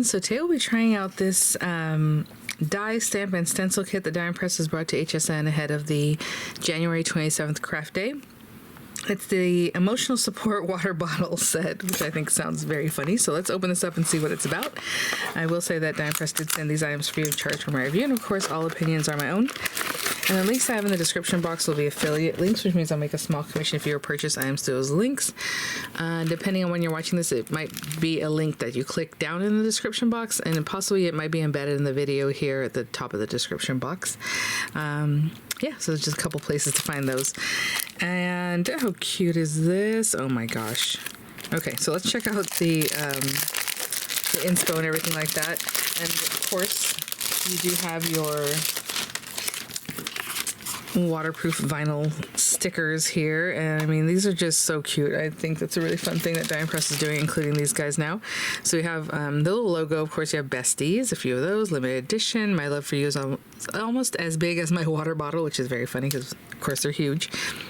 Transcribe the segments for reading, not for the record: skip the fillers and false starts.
everyone. So today we'll be trying out this die, stamp, and stencil kit that Die & Press has brought to HSN ahead of the January 27th craft day. It's the emotional support water bottle set, which I think sounds very funny. So let's open this up and see what it's about. I will say that Die & Press did send these items free of charge for my review, and of course all opinions are my own. And the links I have in the description box will be affiliate links, which means I'll make a small commission if you purchase items to those links. Depending on when you're watching this, it might be a link that you click down in the description box, and possibly it might be embedded in the video here at the top of the description box. Yeah, so there's just a couple places to find those. And how cute is this? Oh my gosh. Okay, so let's check out the inspo and everything like that. And of course, you do have your waterproof vinyl stickers here, and I mean, these are just so cute. I think that's a really fun thing that Die & Press is doing, including these guys now. So we have the little logo. Of course, you have Besties, a few of those, limited edition. My Love for You is almost as big as my water bottle, which is very funny because of course they're huge.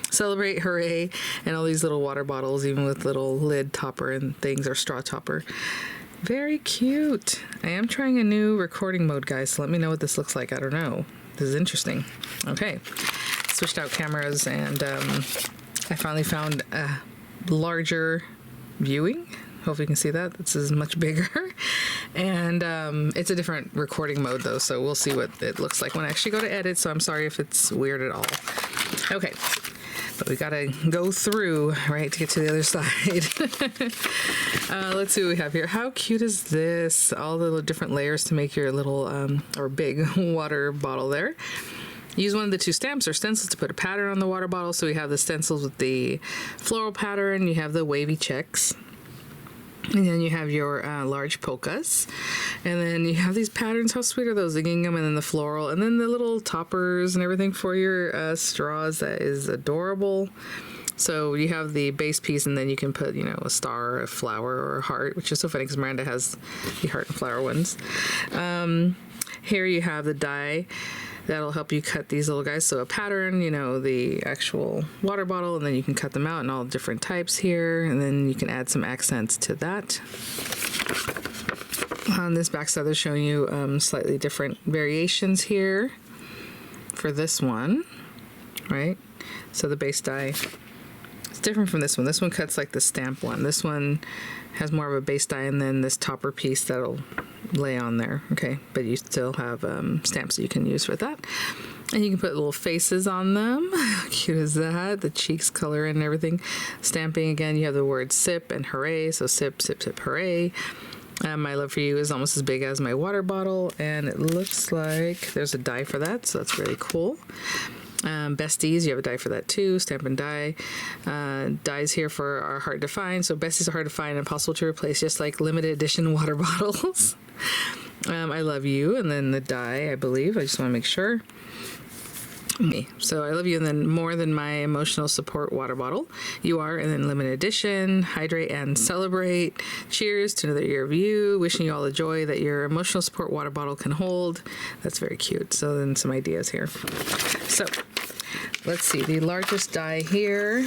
Celebrate, Hooray, and all these little water bottles, even with little lid topper and things, or straw topper. Very cute. I am trying a new recording mode, guys, so let me know what this looks like. I don't know. This is interesting. Okay, switched out cameras, and I finally found a larger viewing. Hopefully you can see that. This is much bigger. And it's a different recording mode though, so we'll see what it looks like when I actually go to edit, so I'm sorry if it's weird at all. Okay, but we gotta go through, right, to get to the other side. Let's see what we have here. How cute is this? All the different layers to make your little, or big water bottle there. Use one of the two stamps or stencils to put a pattern on the water bottle. So we have the stencils with the floral pattern, you have the wavy checks, and then you have your large polkas, and then you have these patterns. How sweet are those? The gingham, and then the floral, and then the little toppers and everything for your straws. That is adorable. So you have the base piece, and then you can put, you know, a star, a flower, or a heart, which is so funny because Miranda has the heart and flower ones. Here you have the die that'll help you cut these little guys. So a pattern, you know, the actual water bottle, and then you can cut them out in all different types here, and then you can add some accents to that. On this back side, they're showing you slightly different variations here for this one, right? So the base die is different from this one. This one cuts like the stamp one. This one has more of a base die, and then this topper piece that'll lay on there, okay? But you still have stamps that you can use for that. And you can put little faces on them. How cute is that? The cheeks color and everything. Stamping, again, you have the word sip and hooray. So sip, sip, sip, hooray. My Love for You is almost as big as my water bottle, and it looks like there's a die for that, so that's really cool. Besties, you have a die for that too. Stamp and die. Dies here for are hard to find. So besties are hard to find and impossible to replace, just like limited edition water bottles. I Love You, and then the die, I believe. I just want to make sure. Okay, so I Love You, and then More Than My Emotional Support water bottle. You Are, and then limited edition. Hydrate and Celebrate. Cheers to another year of you. Wishing you all the joy that your emotional support water bottle can hold. That's very cute. So then some ideas here. So let's see, the largest die here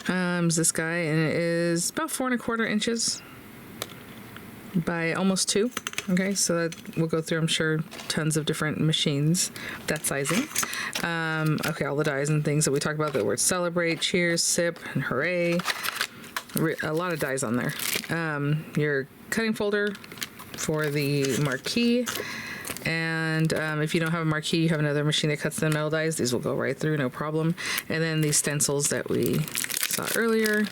is this guy, and it is about 4 1/4 inches by almost 2. Okay, so that we'll go through, I'm sure, tons of different machines, that sizing. Okay, all the dies and things that we talked about, the word celebrate, cheers, sip, and hooray. A lot of dies on there. Your cutting folder for the marquee. And if you don't have a marquee, you have another machine that cuts the metal dies. These will go right through, no problem. And then these stencils that we saw earlier.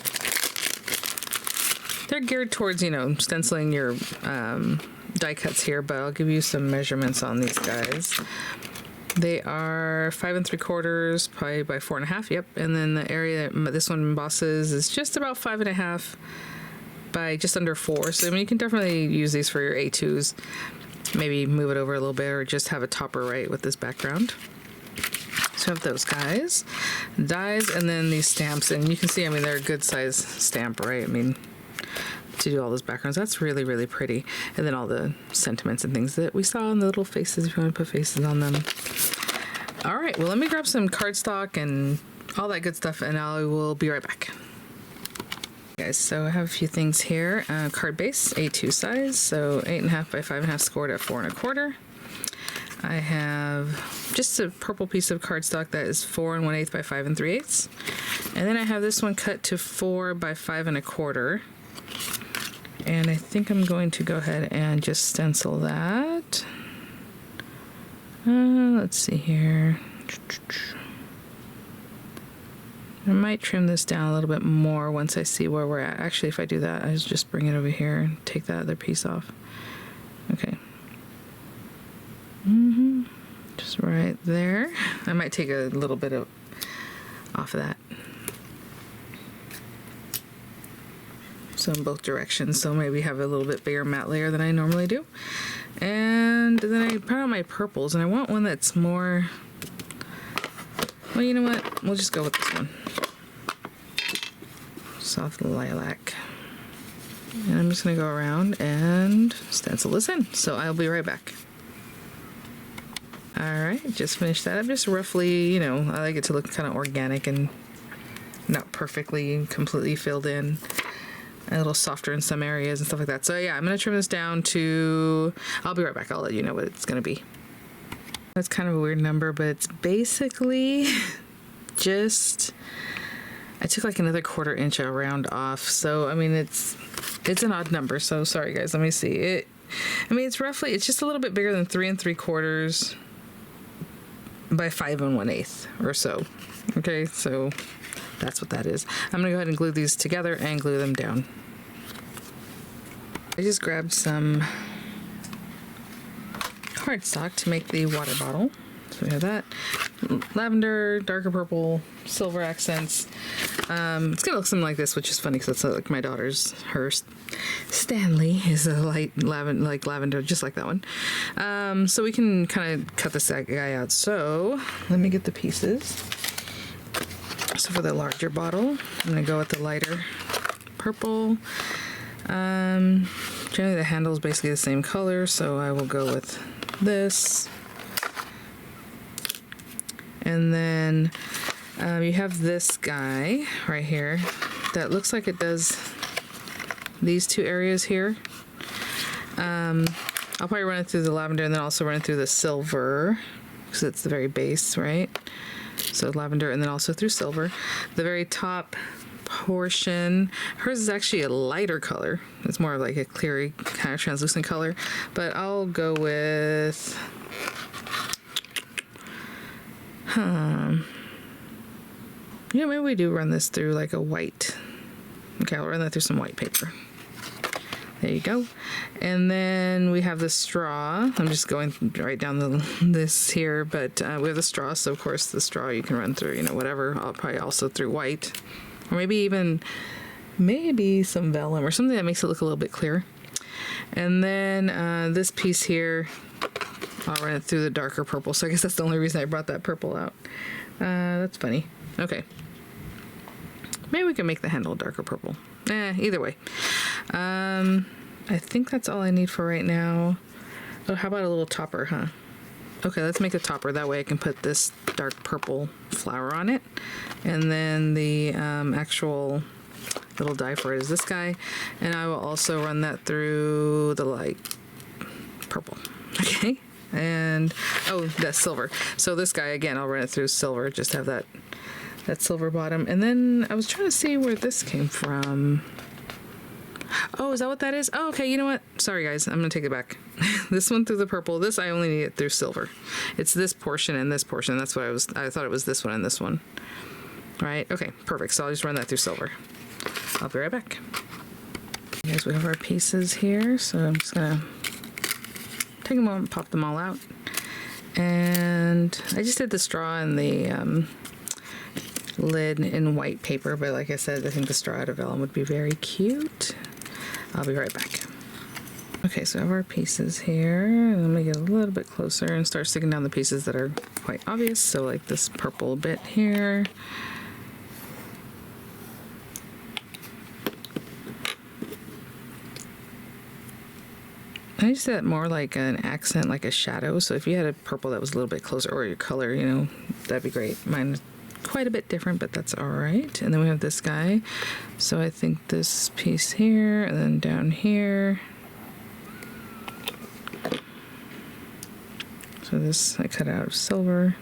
They're geared towards, you know, stenciling your die cuts here, but I'll give you some measurements on these guys. They are 5 3/4, probably by 4 1/2. Yep. And then the area that this one embosses is just about 5 1/2 by just under 4. So I mean, you can definitely use these for your A2s. Maybe move it over a little bit, or just have a topper right with this background. So I have those guys, dies, and then these stamps. And you can see, I mean, they're a good size stamp, right? I mean, to do all those backgrounds, that's really, really pretty. And then all the sentiments and things that we saw in the little faces, if you want to put faces on them. All right, well, let me grab some cardstock and all that good stuff, and I will be right back. Guys, so I have a few things here. Card base, A2 size, so 8.5 by 5.5 scored at 4 1/4. I have just a purple piece of cardstock that is 4 1/8 by 5 3/8. And then I have this one cut to 4 by 5 1/4. And I think I'm going to go ahead and just stencil that. Let's see here. I might trim this down a little bit more once I see where we're at. Actually, if I do that, I just bring it over here and take that other piece off. Okay. Just right there. I might take a little bit off of that. So in both directions, so maybe have a little bit bigger matte layer than I normally do. And then I put out my purples, and I want one that's more, well, you know what? We'll just go with this one. Soft lilac. And I'm just gonna go around and stencil this in. So I'll be right back. All right, just finished that. I'm just roughly, you know, I like it to look kind of organic and not perfectly, completely filled in. A little softer in some areas and stuff like that. So yeah, I'm gonna trim this down to, I'll be right back. I'll let you know what it's gonna be. That's kind of a weird number, but it's basically just, I took like another 1/4 inch around off. So, I mean, it's an odd number. So sorry guys, let me see it. I mean, it's roughly, it's just a little bit bigger than 3 3/4 by 5 1/8 or so. Okay, so that's what that is. I'm gonna go ahead and glue these together and glue them down. I just grabbed some cardstock to make the water bottle. So we have that. Lavender, darker purple, silver accents. It's gonna look something like this, which is funny because it's like my daughter's, her Stanley is a light lavender, just like that one. So we can kind of cut this guy out. So let me get the pieces. So for the larger bottle, I'm gonna go with the lighter purple. Generally the handle is basically the same color, so I will go with this. And then you have this guy right here that looks like it does these two areas here. I'll probably run it through the lavender and then also run it through the silver because it's the very base, right? So lavender and then also through silver. The very top portion, hers is actually a lighter color. It's more of like a clear, kind of translucent color. But I'll go with, yeah, maybe we do run this through like a white. Okay, I'll run that through some white paper. There you go. And then we have the straw. I'm just going right down this here, but we have the straw, so of course the straw you can run through, you know, whatever. I'll probably also through white, or maybe even some vellum or something that makes it look a little bit clearer. And then this piece here, I'll run it through the darker purple. So I guess that's the only reason I brought that purple out. That's funny. Okay. Maybe we can make the handle darker purple. Either way. I think that's all I need for right now. Oh, how about a little topper, huh? Okay, let's make a topper. That way I can put this dark purple flower on it. And then the actual little die for it is this guy. And I will also run that through the light purple. Okay. And, oh, that's silver. So this guy, again, I'll run it through silver. Just have that silver bottom. And then I was trying to see where this came from. Oh, is that what that is? Oh, okay, you know what? Sorry, guys. I'm going to take it back. This one through the purple. This, I only need it through silver. It's this portion and this portion. That's what I thought it was this one and this one. Right? Okay, perfect. So I'll just run that through silver. I'll be right back. Guys, we have our pieces here. So I'm just going to take a moment, pop them all out. And I just did the straw and the lid in white paper, but like I said, I think the straw out of vellum would be very cute. I'll be right back. Okay, so I have our pieces here. Let me get a little bit closer and start sticking down the pieces that are quite obvious. So like this purple bit here. I just did that more like an accent, like a shadow. So if you had a purple that was a little bit closer, or your color, you know, that'd be great. Mine quite a bit different, but that's all right. And then we have this guy. So I think this piece here, and then down here. So this I cut out of silver,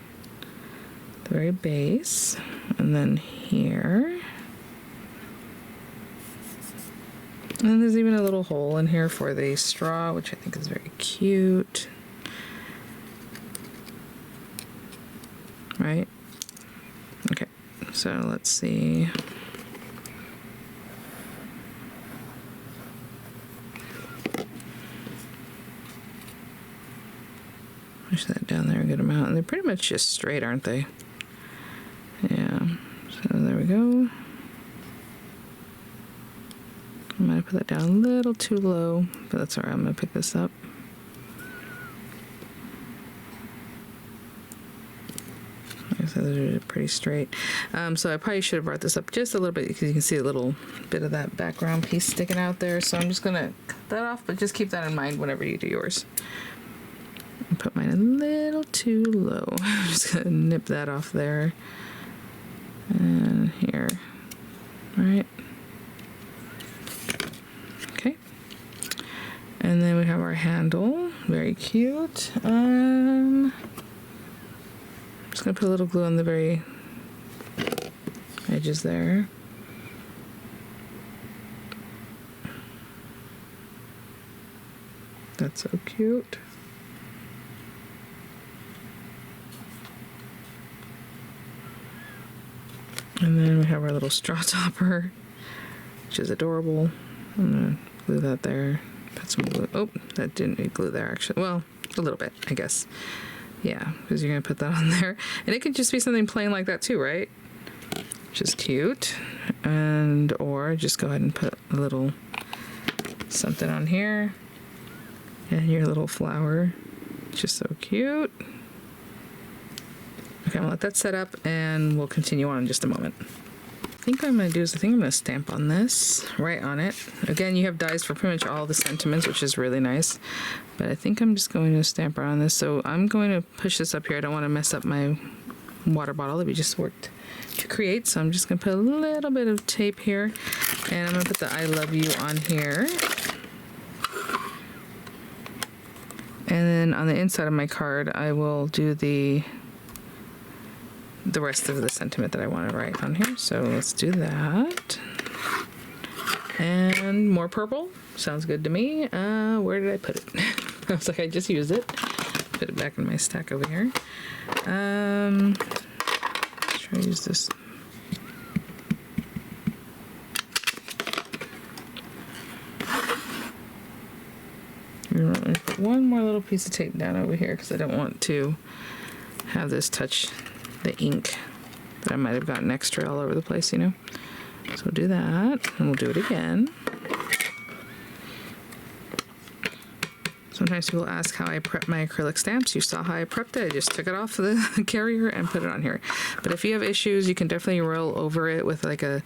the very base, and then here. And then there's even a little hole in here for the straw, which I think is very cute. Right? Okay, so let's see. Push that down there a good amount. And they're pretty much just straight, aren't they? Yeah, so there we go. I might have put that down a little too low, but that's all right. I'm going to pick this up. Like I said, those are pretty straight. So I probably should have brought this up just a little bit because you can see a little bit of that background piece sticking out there. So I'm just going to cut that off, but just keep that in mind whenever you do yours. And put mine a little too low. I'm just going to nip that off there. And here. All right. Okay. And then we have our handle. Very cute. I'm just going to put a little glue on the very edges there. That's so cute. And then we have our little straw topper, which is adorable. I'm gonna glue that there. Put some glue. Oh, that didn't need glue there actually. Well, a little bit, I guess. Yeah, because you're gonna put that on there. And it could just be something plain like that too, right? Which is cute. And, or just go ahead and put a little something on here. And your little flower, which is so cute. Okay, I'll let that set up and we'll continue on in just a moment. I think what I'm going to do is I'm going to stamp on this, right on it. Again, you have dies for pretty much all the sentiments, which is really nice. But I think I'm just going to stamp on this. So I'm going to push this up here. I don't want to mess up my water bottle that we just worked to create. So I'm just going to put a little bit of tape here. And I'm going to put the I love you on here. And then on the inside of my card, I will do the rest of the sentiment that I want to write on here. So let's do that. And more purple. Sounds good to me. Where did I put it? I was like, I just used it. Put it back in my stack over here. Let's try to use this. I'm going to put one more little piece of tape down over here because I don't want to have this touch the ink that I might have gotten extra all over the place, you know. So we'll do that, and we'll do it again. Sometimes people ask how I prep my acrylic stamps. You saw how I prepped it. I just took it off the carrier and put it on here. But if you have issues, you can definitely roll over it with like a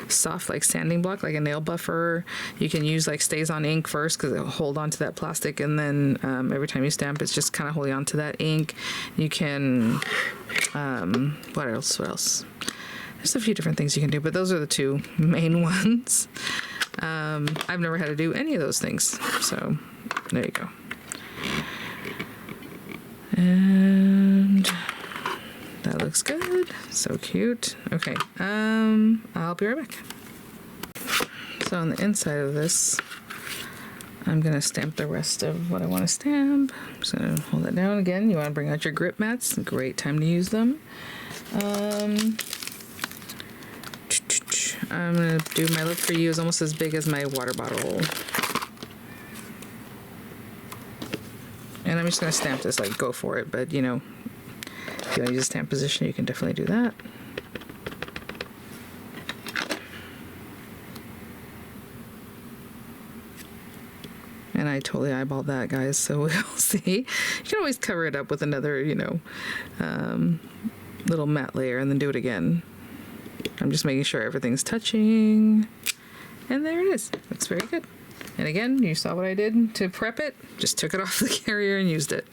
soft like sanding block, like a nail buffer. You can use like stays on ink first because it'll hold on to that plastic, and then every time you stamp, it's just kind of holding on to that ink. You can, what else? There's a few different things you can do, but those are the two main ones. I've never had to do any of those things, so there you go. And that looks good. So cute. Okay, I'll be right back. So on the inside of this, I'm gonna stamp the rest of what I want to stamp. I'm just gonna hold it down again. You want to bring out your grip mats. Great time to use them. I'm gonna do my love for you is almost as big as my water bottle. And I'm just gonna stamp this, like go for it, but you know, if you wanna use a stamp position, you can definitely do that. And I totally eyeballed that, guys, so we'll see. You can always cover it up with another, you know, little matte layer and then do it again. I'm just making sure everything's touching. And there it is. Looks very good. And again, you saw what I did to prep it. Just took it off the carrier and used it.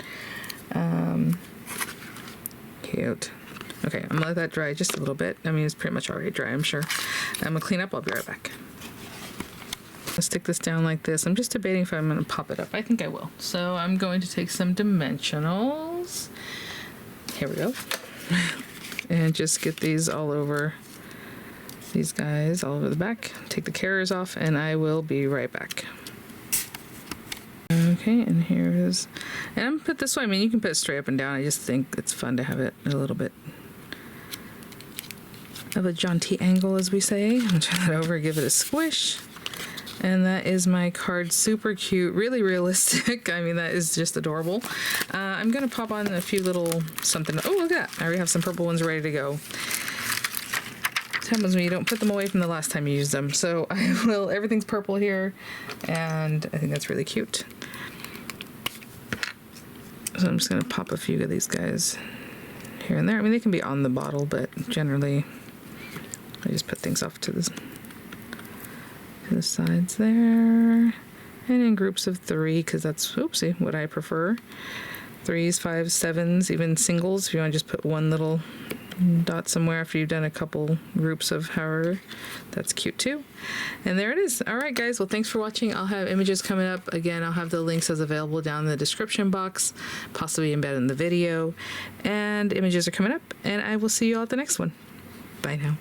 Cute. Okay, I'm gonna let that dry just a little bit. I mean, it's pretty much already dry, I'm sure. I'm gonna clean up, I'll be right back. I'll stick this down like this. I'm just debating if I'm gonna pop it up. I think I will. So I'm going to take some dimensionals. Here we go. And just get these all over these guys, all over the back. Take the carriers off and I will be right back. Okay, and here is, and I'm gonna put this way. I mean, you can put it straight up and down. I just think it's fun to have it a little bit of a jaunty angle, as we say. I'm gonna turn that over, give it a squish. And that is my card. Super cute, really realistic. I mean, that is just adorable. I'm gonna pop on a few little something. Oh, look at that. I already have some purple ones ready to go. It happens when you don't put them away from the last time you used them. So I will, everything's purple here. And I think that's really cute. So I'm just gonna pop a few of these guys here and there. I mean, they can be on the bottle, but generally I just put things off to the sides there, and in groups of 3, because that's, oopsie, what I prefer. 3s, 5s, 7s, even singles if you want to just put one little dot somewhere after you've done a couple groups of however. That's cute too. And there it is. All right, guys, well, thanks for watching. I'll have images coming up. Again, I'll have the links as available down in the description box, possibly embedded in the video, and images are coming up, and I will see you all at the next one. Bye now.